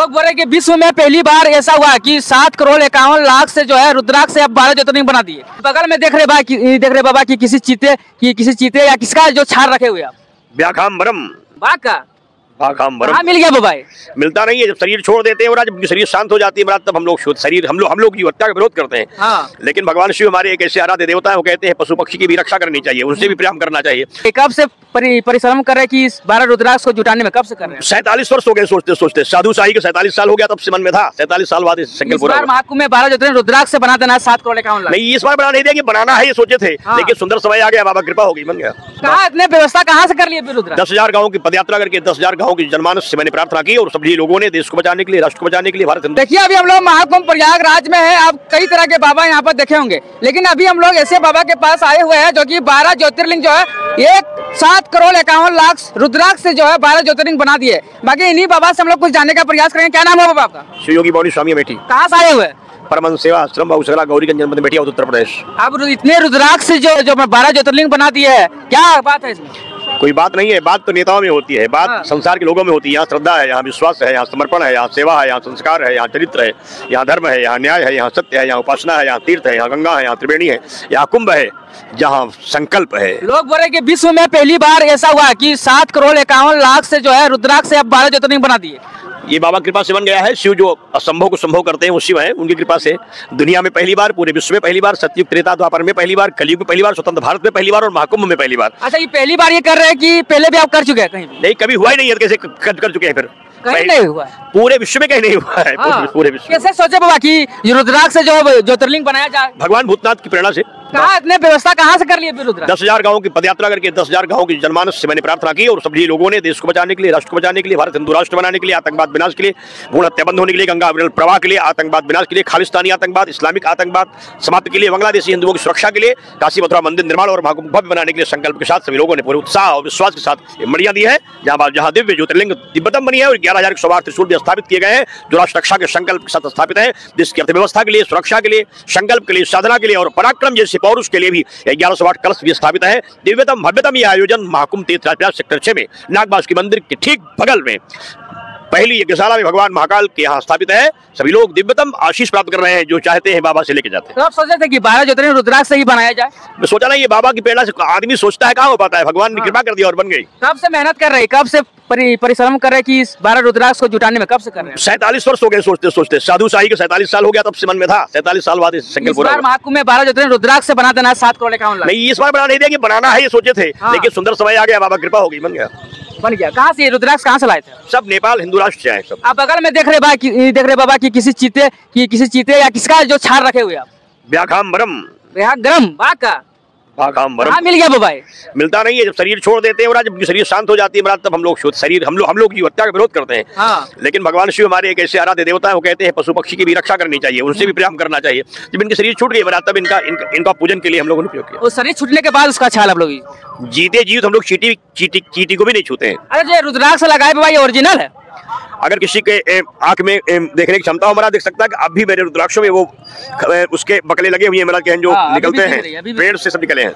लोग बोल रहे कि विश्व में पहली बार ऐसा हुआ कि 7,51,00,000 से जो है रुद्राक्ष से अब 12 ज्योतिर्लिंग बना दिए। बगल में देख रहे बाबा की किसी चीते या किसका जो छाल रखे हुए आप? व्याघाम्बरम। बाघ का? व्याघाम्बरम। मिल गया बाबा? मिलता नहीं है, जब शरीर छोड़ देते हैं और जब शरीर शांत हो जाती है महाराज, तब हम लोग शुद्ध शरीर हम लोग की हत्या का विरोध करते हैं। हाँ। लेकिन भगवान शिव हमारे एक ऐसे आराध्य देवता है, वो कहते हैं पशु पक्षी की भी रक्षा करनी चाहिए, उनसे भी प्रेम करना चाहिए। कब से परिश्रम कर रहे कि इस 12 रुद्राक्ष को जुटाने में कब से कर रहे हैं? 47 वर्ष हो गए सोचते सोचते। साधु शाही के 47 साल हो गया, तब से मन में था। 47 साल बाद संकल्प पूरा हुआ। महाकुंभ में 12 ज्योतिर्लिंग रुद्राक्ष से बना देना 7,51,00,000। नहीं, इस बार बना नहीं देंगे, बनाना है ये सोचे थे। लेकिन सुंदर समय आ गया, बाबा कृपा हो गई, बन गया। कहाँ इतने व्यवस्था कहाँ से कर लिए? 10,000 गाँव की पदयात्रा करके 10,000 गाँव की जनमानस से मैंने प्रार्थना की और सभी लोगों ने देश को बचाने के लिए, राष्ट्र को बचाने के लिए, भारत। देखिए अभी हम लोग महाकुंभ प्रयागराज में है। आप कई तरह के बाबा यहाँ पर देखे होंगे, लेकिन अभी हम लोग ऐसे बाबा के पास आए हुए हैं जो कि 12 ज्योतिर्लिंग जो है 7,51,00,000 रुद्राक्ष से जो है 12 ज्योतिर्लिंग बना दिए। बाकी इन्हीं बाबा से हम लोग कुछ जानने का प्रयास करेंगे। क्या नाम है बाबा आपका? शिव योगी बौनी स्वामी अमेठी। कहाँ से आए हुए? परमहंस सेवा आश्रम बहुसला गौरीगंज में बैठी उत्तर प्रदेश। अब इतने रुद्राक्ष से जो 12 ज्योतिर्लिंग बना दिए है, क्या बात है इसमें? कोई बात नहीं है, बात तो नेताओं में होती है, बात संसार के लोगों में होती है। यहाँ श्रद्धा है, यहाँ विश्वास है, यहाँ समर्पण है, यहाँ सेवा है, यहाँ संस्कार है, यहाँ चरित्र है, यहाँ धर्म है, यहाँ न्याय है, यहाँ सत्य है, यहाँ उपासना है, यहाँ तीर्थ है, यहाँ गंगा है, यहाँ त्रिवेणी है, यहाँ कुंभ है, जहाँ संकल्प है। लोग बोल रहे कि विश्व में पहली बार ऐसा हुआ कि 7,51,00,000 से जो है रुद्राक्ष से अब 12 ज्योतिर्लिंग बना दिए। ये बाबा कृपा से बन गया है। शिव जो असंभव को संभव करते हैं वो शिव है, उनकी कृपा से दुनिया में पहली बार, पूरे विश्व में पहली बार, सतयुग त्रेता द्वापर में पहली बार, कलयुग में पहली बार, स्वतंत्र भारत में पहली बार और महाकुंभ में पहली बार। अच्छा, ये पहली बार ये कर रहे हैं कि पहले भी आप कर चुके हैं? कहीं नहीं, कभी हुआ ही नहीं है। कैसे कर चुके हैं? फिर कहीं नहीं हुआ है, पूरे विश्व में कहीं नहीं हुआ है। पूरे विश्व कैसे सोचे बाबा कि रुद्राक्ष से जो ज्योतिर्लिंग बनाया जाए? भगवान भूतनाथ की प्रेरणा से। कहाँ इतने व्यवस्था कहाँ से कर लिए? 10,000 गाँव की पदयात्रा करके 10,000 गाँव की जनमानस से मैंने प्रार्थना की और सभी लोगों ने देश को बचाने के लिए, राष्ट्र को बचाने के लिए, भारत हिंदू राष्ट्र बनाने के लिए, आतंकवाद विनाश के लिए, भ्रूण हत्या बंद होने के लिए, गंगा प्रवाह के लिए, आतंकवाद विनाश के लिए, खालिस्तानी आतंकवाद, इस्लामिक आतंकवाद समाप्त के लिए, बांग्लादेशी हिंदुओं की सुरक्षा के लिए, काशी मथुरा मंदिर निर्माण और महाकुंभ भव्य बनाने के लिए संकल्प के साथ सभी लोगों ने पूरे उत्साह और विश्वास के साथ मड़िया दी है। जहाँ दिव्य ज्योतिर्लिंग तिब्बतम बनी है और 11,100 त्रिशूल भी स्थापित किए गए हैं, जो राष्ट्र रक्षा के संकल्प के साथ स्थापित है। देश की अर्थव्यवस्था के लिए, सुरक्षा के लिए, संकल्प के लिए, साधना के लिए और पराक्रम जैसे पौरुष के लिए भी 1108 कलश भी स्थापित है। दिव्यतम भव्यतम यह आयोजन महाकुंभ तीर्थराज सेक्टर 6 में नागबासुकी मंदिर के ठीक बगल में पहली यज्ञशाला में भगवान महाकाल के यहाँ स्थापित है। सभी लोग दिव्यतम आशीष प्राप्त कर रहे हैं, जो चाहते हैं बाबा से लेके जाते हैं। तो आप सोचे थे कि 12 ज्योतिर्लिंग रुद्राक्ष से ही बनाया जाए? मैं सोचा नहीं, ये बाबा की प्रेरणा से आदमी सोचता है, कहाँ हो पाता है। भगवान ने कृपा कर दिया और बन गई। कब से मेहनत कर रहे हैं, कब से परिश्रम कर रहे हैं कि इस 12 रुद्राक्ष को जुटाने में कब से कर रहे हैं? 47 वर्ष हो गए सोचते सोचते। साधु शाही के 47 साल हो गया, तब से मन में था। 47 साल बाद संकल्प पूरा हुआ। महाकुंभ में 12 ज्योतिर्लिंग रुद्राक्ष से बना देना 7,51,00,000। नहीं, इस बार बना नहीं देंगे, बनाना है ये सोचे थे। लेकिन सुंदर समय आ गया, बाबा कृपा हो गई, बन गया। कहाँ से रुद्राक्ष कहाँ से लाए थे? सब नेपाल हिंदू राष्ट्र से आए सब। आप बगल में देख रहे बाबा की किसी चीते या किसका जो छाल रखे हुए आप? व्याघाम्बरम। बाघ का? व्याघाम्बरम। मिल गया बाबा? मिलता नहीं है, जब शरीर छोड़ देते हैं और जब शरीर शांत हो जाती है महाराज, तब हम लोग शुद्ध शरीर हम लोग की हत्या का विरोध करते हैं। लेकिन भगवान शिव हमारे एक ऐसे आराध्य देवता है, वो कहते हैं पशु पक्षी की भी रक्षा करनी चाहिए, उनसे भी प्रेम करना चाहिए। जब इनके शरीर छूट गए महाराज, तब इनका पूजन के लिए हम लोगों ने उपयोग किया। शरीर छूटने के बाद उसका छाल आप लोग जीते जीवित हम लोग चीटी को भी नहीं छूते हैं। अरे जो रुद्राक्ष लगाए बाबा, ये ओरिजिनल है? अगर किसी के आंख में देखने की क्षमता हो, हमारा देख सकता है कि अब भी मेरे रुद्राक्षों में वो उसके बकले लगे हुए हैं, जो निकलते हैं पेड़ से सब निकले हैं।